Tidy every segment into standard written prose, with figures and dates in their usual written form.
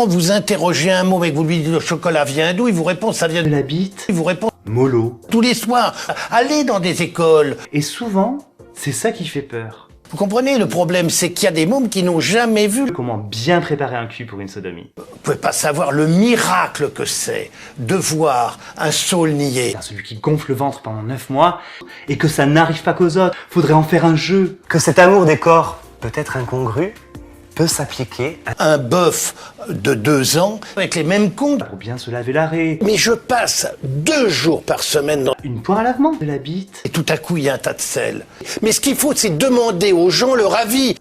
enfant, vous interrogez un mot, mais que vous lui dites le chocolat vient d'où, il vous répond ça vient de la bite. Il vous répond Mollo. tous les soirs. Allez dans des écoles. Et souvent, c'est ça qui fait peur. Vous comprenez, le problème, c'est qu'il y a des mômes qui n'ont jamais vu. Comment bien préparer un cul pour une sodomie. Vous pouvez pas savoir le miracle que c'est de voir un saule nier. Celui qui gonfle le ventre pendant 9 mois et que ça n'arrive pas qu'aux autres. Faudrait en faire un jeu. Que cet amour des corps, peut-être incongru, peut s'appliquer à Un bœuf de 2 ans avec les mêmes comptes. Pour bien se laver l'arrêt. Mais je passe 2 jours par semaine dans... Une poire à lavement de la bite. Et tout à coup, il y a un tas de sel. Mais ce qu'il faut, c'est demander aux gens leur avis.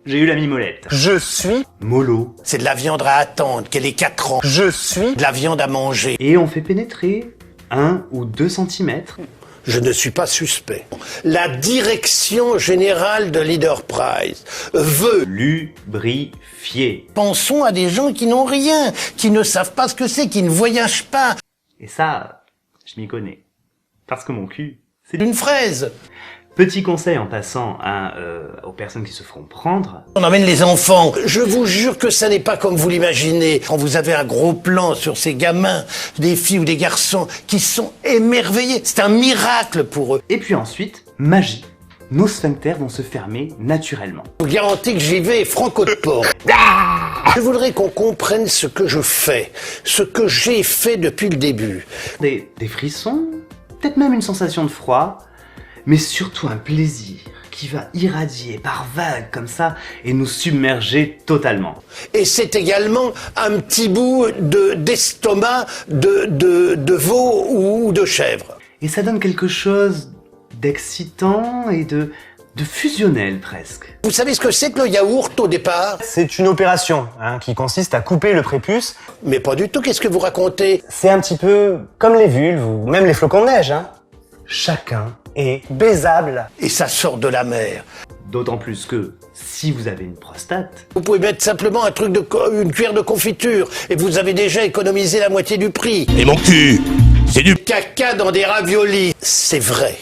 J'ai eu la mimolette. je suis, Mollo. C'est de la viande à attendre, qu'elle ait 4 ans. je suis, De la viande à manger. Et on fait pénétrer 1 ou 2 centimètres. Je ne suis pas suspect. La direction générale de Leader Prize veut... Lubrifier. Pensons à des gens qui n'ont rien, qui ne savent pas ce que c'est, qui ne voyagent pas. Et ça, je m'y connais. Parce que mon cul, c'est Une fraise. Petit conseil en passant aux personnes qui se feront prendre. On emmène les enfants. Je vous jure que ça n'est pas comme vous l'imaginez. Quand vous avez un gros plan sur ces gamins, des filles ou des garçons qui sont émerveillés, c'est un miracle pour eux. Et puis ensuite, magie. Nos sphincters vont se fermer naturellement. Je vous garantis que j'y vais franco de porc. Je voudrais qu'on comprenne ce que je fais, ce que j'ai fait depuis le début. Des frissons, peut-être même une sensation de froid, mais surtout un plaisir qui va irradier par vagues comme ça et nous submerger totalement. Et c'est également un petit bout d'estomac de veau ou de chèvre. Et ça donne quelque chose d'excitant et de fusionnel presque. Vous savez ce que c'est que le yaourt au départ? c'est une opération qui consiste à couper le prépuce. Mais pas du tout, qu'est-ce que vous racontez? C'est un petit peu comme les vulves ou même les flocons de neige. Chacun est baisable. Et ça sort de la mer. D'autant plus que si vous avez une prostate, Vous pouvez mettre simplement une cuillère de confiture et vous avez déjà économisé la moitié du prix. Et mon cul, c'est du Caca dans des raviolis, c'est vrai.